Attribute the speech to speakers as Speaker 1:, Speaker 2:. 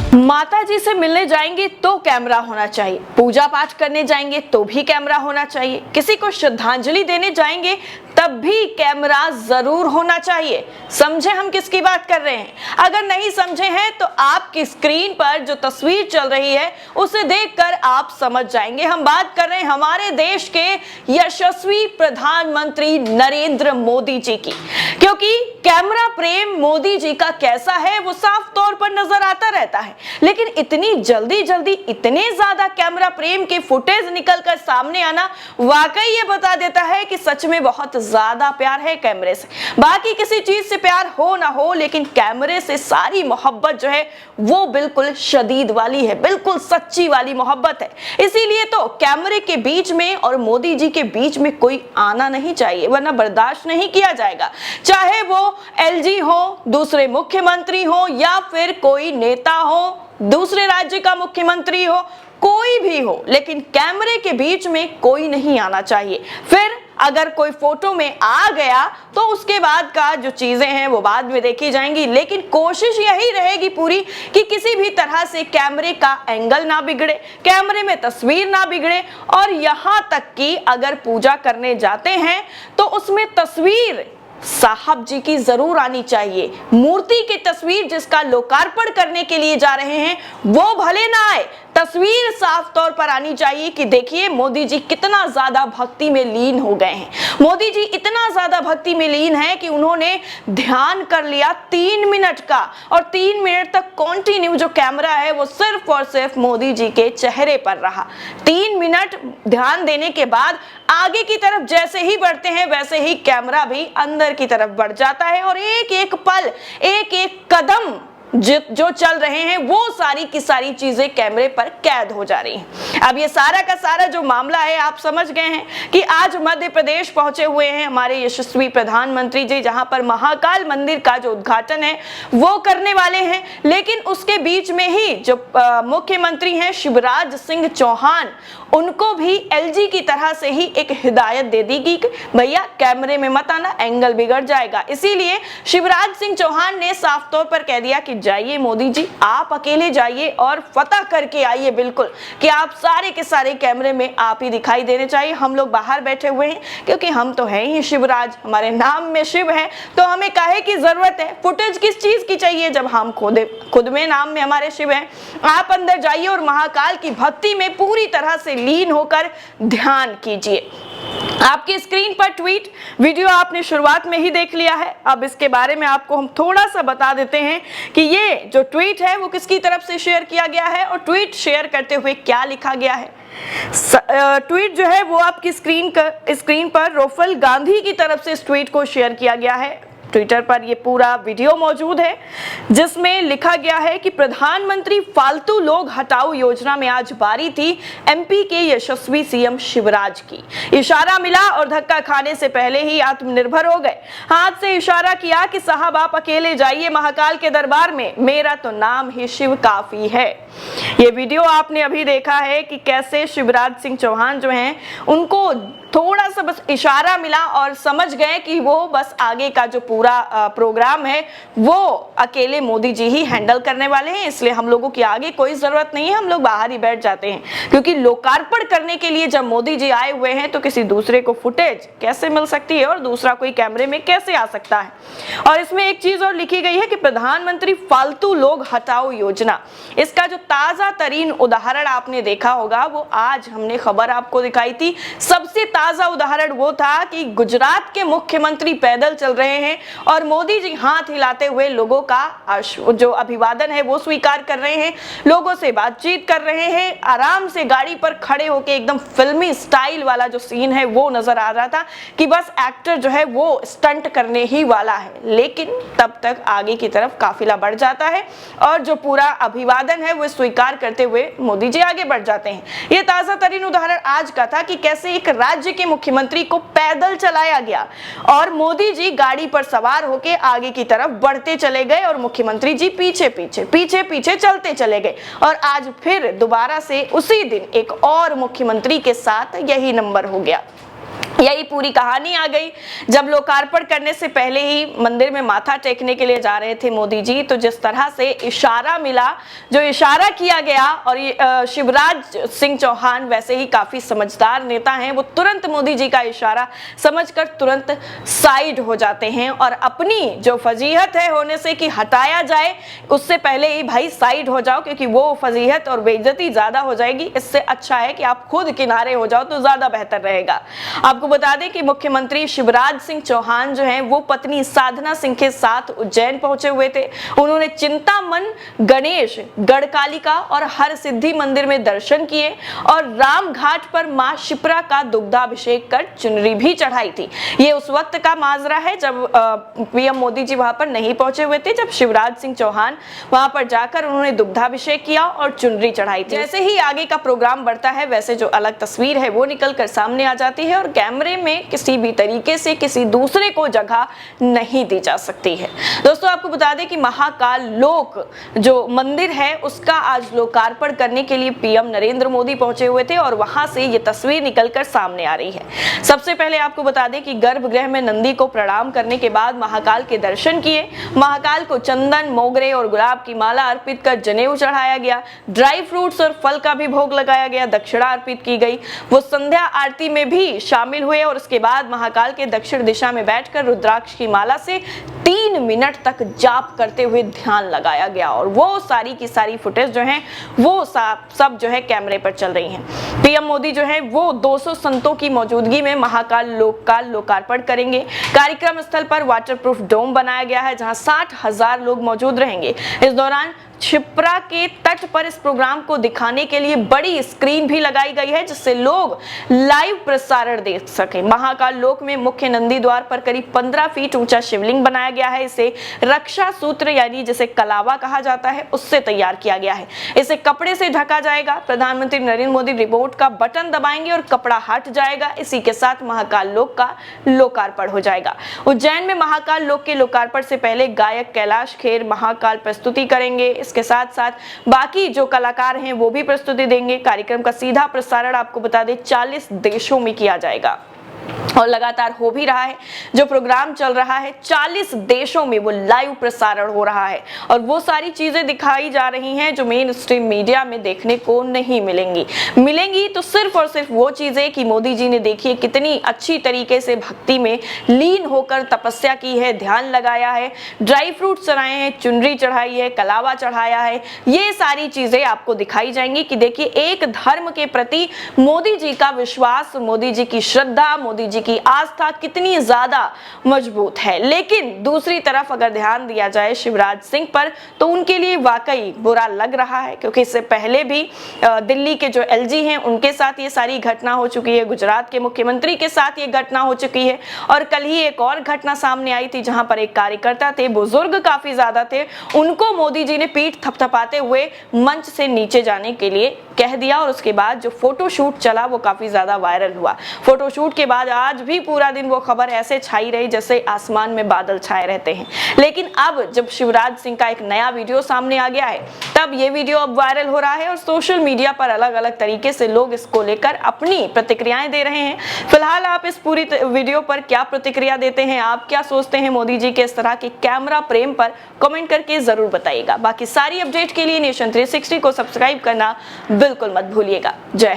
Speaker 1: माता जी से मिलने जाएंगे तो कैमरा होना चाहिए, पूजा पाठ करने जाएंगे तो भी कैमरा होना चाहिए, किसी को श्रद्धांजलि देने जाएंगे तब भी कैमरा जरूर होना चाहिए। समझे हम किसकी बात कर रहे हैं? अगर नहीं समझे हैं तो आपकी स्क्रीन पर जो तस्वीर चल रही है उसे देखकर आप समझ जाएंगे। हम बात कर रहे हैं हमारे देश के यशस्वी प्रधानमंत्री नरेंद्र मोदी जी की, क्योंकि कैमरा प्रेम मोदी जी का कैसा है वो साफ तौर पर नजर आता रहता है, लेकिन इतनी जल्दी जल्दी इतने ज्यादा कैमरा प्रेम के फुटेज निकलकर सामने आना वाकई ये बता देता है कि सच में बहुत ज्यादा प्यार है कैमरे से। बाकी किसी चीज से प्यार हो ना हो, लेकिन कैमरे से सारी मोहब्बत जो है वो बिल्कुल शदीद वाली है, बिल्कुल सच्ची वाली मोहब्बत है। इसीलिए तो कैमरे के बीच में और मोदी जी के बीच में कोई आना नहीं चाहिए, वरना बर्दाश्त नहीं किया जाएगा। चाहे वो एलजी हो, दूसरे मुख्यमंत्री हो, या फिर कोई नेता हो, दूसरे राज्य का मुख्यमंत्री हो, कोई भी हो, लेकिन कैमरे के बीच में कोई नहीं आना चाहिए। फिर अगर कोई फोटो में आ गया तो उसके बाद का जो चीजें हैं वो बाद में देखी जाएंगी, लेकिन कोशिश यही रहेगी पूरी कि किसी भी तरह से कैमरे का एंगल ना बिगड़े, कैमरे में तस्वीर ना बिगड़े, और यहां तक कि अगर पूजा करने जाते हैं तो उसमें तस्वीर साहब जी की जरूर आनी चाहिए। मूर्ति की तस्वीर जिसका लोकार्पण करने के लिए जा रहे हैं वो भले ना आए, तस्वीर साफ तौर पर आनी चाहिए कि देखिए मोदी जी कितना ज्यादा भक्ति में लीन हो गए हैं। मोदी जी इतना ज्यादा भक्ति में लीन है कि उन्होंने ध्यान कर लिया 3 मिनट का, और 3 मिनट तक कंटिन्यू जो कैमरा है वो सिर्फ और सिर्फ मोदी जी के चेहरे पर रहा। 3 मिनट ध्यान देने के बाद आगे की तरफ जैसे ही बढ़ते हैं वैसे ही कैमरा भी अंदर की तरफ बढ़ जाता है, और एक एक पल, एक एक कदम जो चल रहे हैं वो सारी की सारी चीजें कैमरे पर कैद हो जा रही हैं। अब ये सारा का सारा जो मामला है आप समझ गए हैं कि आज मध्य प्रदेश पहुंचे हुए हैं हमारे यशस्वी प्रधानमंत्री जी, जहां पर महाकाल मंदिर का जो उद्घाटन है वो करने वाले हैं। लेकिन उसके बीच में ही जो मुख्यमंत्री हैं शिवराज सिंह चौहान, उनको भी एलजी की तरह से ही एक हिदायत दे दी कि भैया कैमरे में मत आना, एंगल बिगड़ जाएगा। इसीलिए शिवराज सिंह चौहान ने साफ तौर पर कह दिया कि जाइए मोदी जी, आप अकेले जाइए और फतह करके आइए, बिल्कुल कि आप सारे के सारे कैमरे में आप ही दिखाई देने चाहिए। हम लोग बाहर बैठे हुए हैं क्योंकि हम तो हैं ही शिवराज, हमारे नाम में शिव है, तो हमें काहे की जरूरत है, फुटेज किस चीज की चाहिए जब हम खुद में नाम में हमारे शिव हैं। आप अंदर जाइए और महाकाल की भक्ति में पूरी तरह से लीन होकर ध्यान कीजिए। आपकी स्क्रीन पर ट्वीट वीडियो आपने शुरुआत में ही देख लिया है। अब इसके बारे में आपको हम थोड़ा सा बता देते हैं कि ये जो ट्वीट है वो किसकी तरफ से शेयर किया गया है और ट्वीट शेयर करते हुए क्या लिखा गया है। ट्वीट जो है वो आपकी स्क्रीन पर राहुल गांधी की तरफ से इस ट्वीट को शेयर किया गया है। ट्विटर पर ये पूरा वीडियो मौजूद है जिसमें लिखा गया है कि प्रधानमंत्री फालतू लोग हटाओ योजना में आज बारी थी एमपी के यशस्वी सीएम शिवराज की। इशारा मिला और धक्का खाने से पहले ही आत्मनिर्भर हो गए। हाथ से इशारा किया कि साहब आप अकेले जाइए महाकाल के दरबार में, मेरा तो नाम ही शिव काफी है। ये वीडियो आपने अभी देखा है कि कैसे शिवराज सिंह चौहान जो हैं उनको थोड़ा सा बस इशारा मिला और समझ गए कि वो बस आगे का जो पूरा प्रोग्राम है वो अकेले मोदी जी ही हैंडल करने वाले हैं, इसलिए हम लोगों की आगे कोई जरूरत नहीं है, हम लोग बाहर ही बैठ जाते हैं। क्योंकि लोकार्पण करने के लिए जब मोदी जी आए हुए हैं तो किसी दूसरे को फुटेज कैसे मिल सकती है और दूसरा कोई कैमरे में कैसे आ सकता है। और इसमें एक चीज और लिखी गई है कि प्रधानमंत्री फालतू लोग हटाओ योजना, इसका जो ताजा तरीन उदाहरण आपने देखा होगा वो आज हमने खबर आपको दिखाई थी। सबसे ताजा उदाहरण वो था कि गुजरात के मुख्यमंत्री पैदल चल रहे हैं और मोदी जी हाथ हिलाते हुए लोगों का जो अभिवादन है वो स्वीकार कर रहे हैं, लोगों से बातचीत कर रहे हैं, आराम से गाड़ी पर खड़े होकर एकदम फिल्मी स्टाइल वाला जो सीन है वो नजर आ रहा था कि बस एक्टर जो है वो स्टंट करने ही वाला है। लेकिन तब तक आगे की तरफ काफिला बढ़ जाता है और जो पूरा अभिवादन है वो स्वीकार करते हुए मोदी जी आगे बढ़ जाते हैं। ये ताजा तरीन उदाहरण आज का था कि कैसे एक राज्य के मुख्यमंत्री को पैदल चलाया गया और मोदी जी गाड़ी पर सवार होकर आगे की तरफ बढ़ते चले गए और मुख्यमंत्री जी पीछे पीछे चलते चले गए। और आज फिर दोबारा से उसी दिन एक और मुख्यमंत्री के साथ यही नंबर हो गया। यही पूरी कहानी आ गई। जब लोकार्पण करने से पहले ही मंदिर में माथा टेकने के लिए जा रहे थे मोदी जी, तो जिस तरह से इशारा मिला, जो इशारा किया गया, और शिवराज सिंह चौहान वैसे ही काफी समझदार नेता हैं, वो तुरंत मोदी जी का इशारा समझकर तुरंत साइड हो जाते हैं और अपनी जो फजीहत है होने से कि हटाया जाए, उससे पहले ही भाई साइड हो जाओ, क्योंकि वो फजीहत और बेइज्जती ज्यादा हो जाएगी। इससे अच्छा है कि आप खुद किनारे हो जाओ तो ज्यादा बेहतर रहेगा। आपको बता दें कि मुख्यमंत्री शिवराज सिंह चौहान जो हैं वो पत्नी साधना सिंह के साथ उज्जैन पहुंचे हुए थे। उन्होंने चिंतामन, गणेश, गढ़कालिका और हर सिद्धि मंदिर में दर्शन किए और राम घाट पर मां शिप्रा का दुग्धाभिषेक कर चुनरी भी चढ़ाई थी। ये उस वक्त का माजरा है जब पीएम मोदी जी वहां पर नहीं पहुंचे हुए थे, जब शिवराज सिंह चौहान वहां पर जाकर उन्होंने दुग्धाभिषेक किया और चुनरी चढ़ाई थी। जैसे ही आगे का प्रोग्राम बढ़ता है, वैसे जो अलग तस्वीर है वो निकल कर सामने आ जाती है और कैमरे में किसी भी तरीके से किसी दूसरे को जगह नहीं दी जा सकती है। दोस्तों, आपको बता दें कि महाकाल लोक जो मंदिर है उसका आज लोकार्पण करने के लिए पीएम नरेंद्र मोदी पहुंचे हुए थे और वहां से ये तस्वीर निकलकर सामने आ रही है। सबसे पहले आपको बता दें कि गर्भगृह में नंदी को प्रणाम करने के बाद महाकाल के दर्शन किए। महाकाल को चंदन, मोगरे और गुलाब की माला अर्पित कर जनेऊ चढ़ाया गया। ड्राई फ्रूट्स और फल का भी भोग लगाया गया, दक्षिणा अर्पित की गई। वो संध्या आरती में भी शामिल हुए और उसके बाद महाकाल के दक्षिण दिशा में बैठकर रुद्राक्ष की माला से 3 मिनट तक जाप करते हुए ध्यान लगाया गया और वो सारी की सारी फुटेज जो है वो सब जो है कैमरे पर चल रही हैं। पीएम मोदी जो है वो 200 संतों की मौजूदगी में महाकाल लोक का लोकार्पण करेंगे। कार्यक्रम स्थल पर वाटरप्रूफ डोम बनाया गया है जहां 60,000 लोग मौजूद रहेंगे। इस दौरान शिप्रा के तट पर इस प्रोग्राम को दिखाने के लिए बड़ी स्क्रीन भी लगाई गई है जिससे लोग लाइव प्रसारण देख सकें। महाकाल लोक में मुख्य नंदी द्वार पर करीब 15 फीट ऊंचा शिवलिंग बनाया गया है। इसे रक्षा सूत्र यानी जिसे कलावा कहा जाता है उससे तैयार किया गया है। इसे कपड़े से ढका जाएगा। प्रधानमंत्री नरेंद्र मोदी रिमोट का बटन दबाएंगे और कपड़ा हट जाएगा। इसी के साथ महाकाल लोक का लोकार्पण हो जाएगा। उज्जैन में महाकाल लोक के लोकार्पण से पहले गायक कैलाश खेर महाकाल प्रस्तुति करेंगे। इसके साथ साथ बाकी जो कलाकार हैं वो भी प्रस्तुति देंगे। कार्यक्रम का सीधा प्रसारण आपको बता दें 40 देशों में किया जाएगा और लगातार हो भी रहा है। जो प्रोग्राम चल रहा है 40 देशों में वो लाइव प्रसारण हो रहा है और वो सारी चीजें दिखाई जा रही हैं जो मेन स्ट्रीम मीडिया में देखने को नहीं मिलेंगी तो सिर्फ और सिर्फ वो चीजें कि मोदी जी ने देखिए कितनी अच्छी तरीके से भक्ति में लीन होकर तपस्या की है, ध्यान लगाया है, ड्राई फ्रूट चढ़ाए हैं, चुनरी चढ़ाई है, कलावा चढ़ाया है। ये सारी चीजें आपको दिखाई जाएंगी कि देखिए एक धर्म के प्रति मोदी जी का विश्वास, मोदी जी की श्रद्धा, मोदी जी की आस्था कितनी ज्यादा मजबूत है। लेकिन दूसरी तरफ अगर ध्यान दिया जाए शिवराज सिंह पर तो उनके लिए वाकई बुरा लग रहा है, क्योंकि इससे पहले भी दिल्ली के जो एलजी हैं उनके साथ ये सारी घटना हो चुकी है, गुजरात के मुख्यमंत्री के साथ ये घटना हो चुकी है और कल ही एक और घटना सामने आई थी जहां पर एक कार्यकर्ता थे, बुजुर्ग काफी ज्यादा थे, उनको मोदी जी ने पीठ थपथपाते हुए मंच से नीचे जाने के लिए कह दिया और उसके बाद जो फोटोशूट चला वो काफी ज्यादा वायरल हुआ। फोटोशूट के बाद आज भी पूरा दिन वो खबर ऐसे छाई रही जैसे आसमान में बादल छाए रहते हैं। लेकिन अब जब शिवराज सिंह का एक नया वीडियो सामने आ गया है तब ये वीडियो अब वायरल हो रहा है और सोशल मीडिया पर अलग अलग तरीके से लोग इसको लेकर अपनी प्रतिक्रियाएं दे रहे हैं। फिलहाल आप इस पूरी वीडियो पर क्या प्रतिक्रिया देते हैं, आप क्या सोचते हैं मोदी जी के इस तरह के कैमरा प्रेम पर, कमेंट करके जरूर बताइएगा। बाकी सारी अपडेट के लिए नेशन 360 को सब्सक्राइब करना बिल्कुल मत भूलिएगा। जय हिंद।